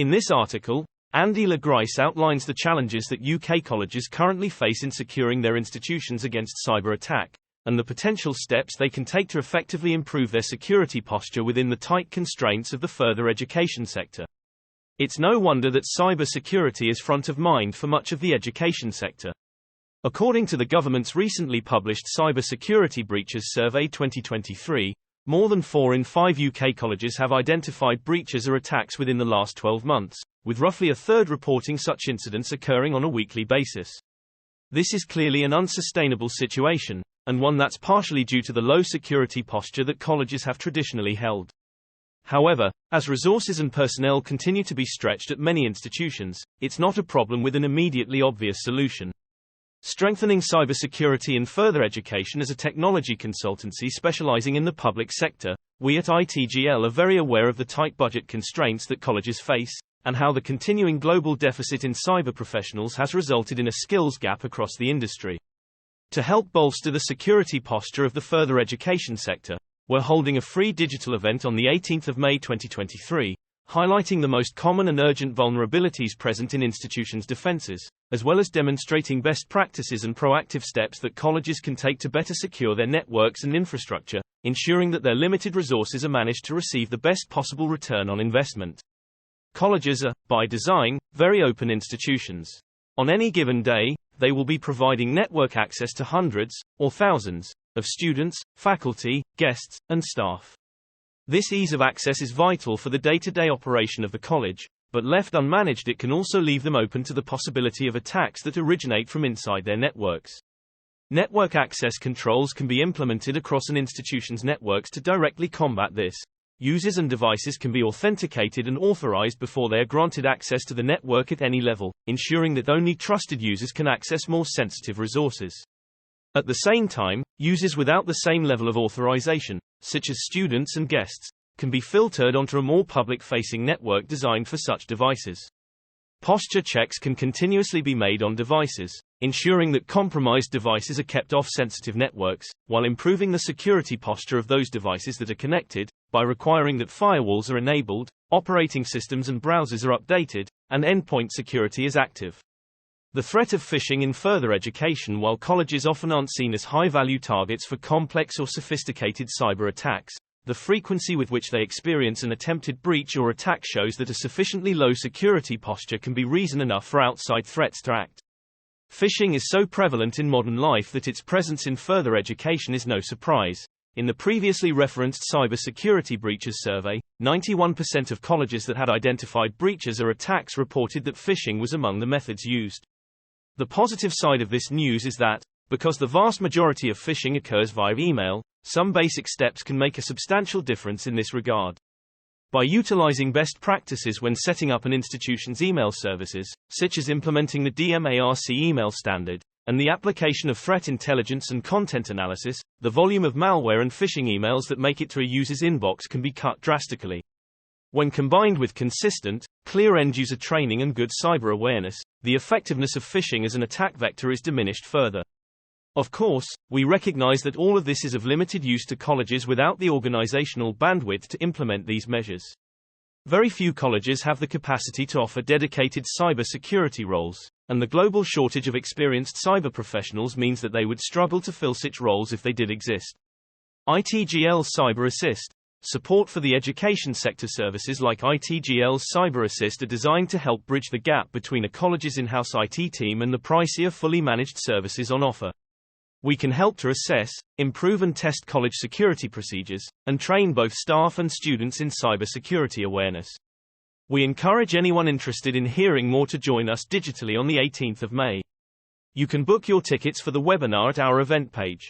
In this article, Andy Le Grice outlines the challenges that UK colleges currently face in securing their institutions against cyber attack, and the potential steps they can take to effectively improve their security posture within the tight constraints of the further education sector. It's no wonder that cyber security is front of mind for much of the education sector. According to the government's recently published Cyber Security Breaches Survey 2023, more than 4 in 5 UK colleges have identified breaches or attacks within the last 12 months, with roughly a third reporting such incidents occurring on a weekly basis. This is clearly an unsustainable situation, and one that's partially due to the low security posture that colleges have traditionally held. However, as resources and personnel continue to be stretched at many institutions, it's not a problem with an immediately obvious solution. Strengthening cybersecurity in further education. As a technology consultancy specializing in the public sector, we at ITGL are very aware of the tight budget constraints that colleges face, and how the continuing global deficit in cyber professionals has resulted in a skills gap across the industry. To help bolster the security posture of the further education sector, we're holding a free digital event on the 18th of May 2023, highlighting the most common and urgent vulnerabilities present in institutions' defenses, as well as demonstrating best practices and proactive steps that colleges can take to better secure their networks and infrastructure, ensuring that their limited resources are managed to receive the best possible return on investment. Colleges are, by design, very open institutions. On any given day, they will be providing network access to hundreds, or thousands, of students, faculty, guests, and staff. This ease of access is vital for the day-to-day operation of the college, but left unmanaged it can also leave them open to the possibility of attacks that originate from inside their networks. Network access controls can be implemented across an institution's networks to directly combat this. Users and devices can be authenticated and authorized before they are granted access to the network at any level, ensuring that only trusted users can access more sensitive resources. At the same time, users without the same level of authorization, such as students and guests, can be filtered onto a more public-facing network designed for such devices. Posture checks can continuously be made on devices, ensuring that compromised devices are kept off sensitive networks, while improving the security posture of those devices that are connected, by requiring that firewalls are enabled, operating systems and browsers are updated, and endpoint security is active. The threat of phishing in further education. While colleges often aren't seen as high-value targets for complex or sophisticated cyber attacks, the frequency with which they experience an attempted breach or attack shows that a sufficiently low security posture can be reason enough for outside threats to act. Phishing is so prevalent in modern life that its presence in further education is no surprise. In the previously referenced Cyber Security Breaches Survey, 91% of colleges that had identified breaches or attacks reported that phishing was among the methods used. The positive side of this news is that, because the vast majority of phishing occurs via email, some basic steps can make a substantial difference in this regard. By utilizing best practices when setting up an institution's email services, such as implementing the DMARC email standard, and the application of threat intelligence and content analysis, the volume of malware and phishing emails that make it to a user's inbox can be cut drastically. When combined with consistent, clear end-user training and good cyber awareness, the effectiveness of phishing as an attack vector is diminished further. Of course, we recognize that all of this is of limited use to colleges without the organizational bandwidth to implement these measures. Very few colleges have the capacity to offer dedicated cyber security roles, and the global shortage of experienced cyber professionals means that they would struggle to fill such roles if they did exist. ITGL Cyber Assist. Support for the education sector. Services like ITGL's Cyber Assist are designed to help bridge the gap between a college's in-house IT team and the pricier fully managed services on offer. We can help to assess, improve and test college security procedures, and train both staff and students in cyber security awareness. We encourage anyone interested in hearing more to join us digitally on the 18th of May. You can book your tickets for the webinar at our event page.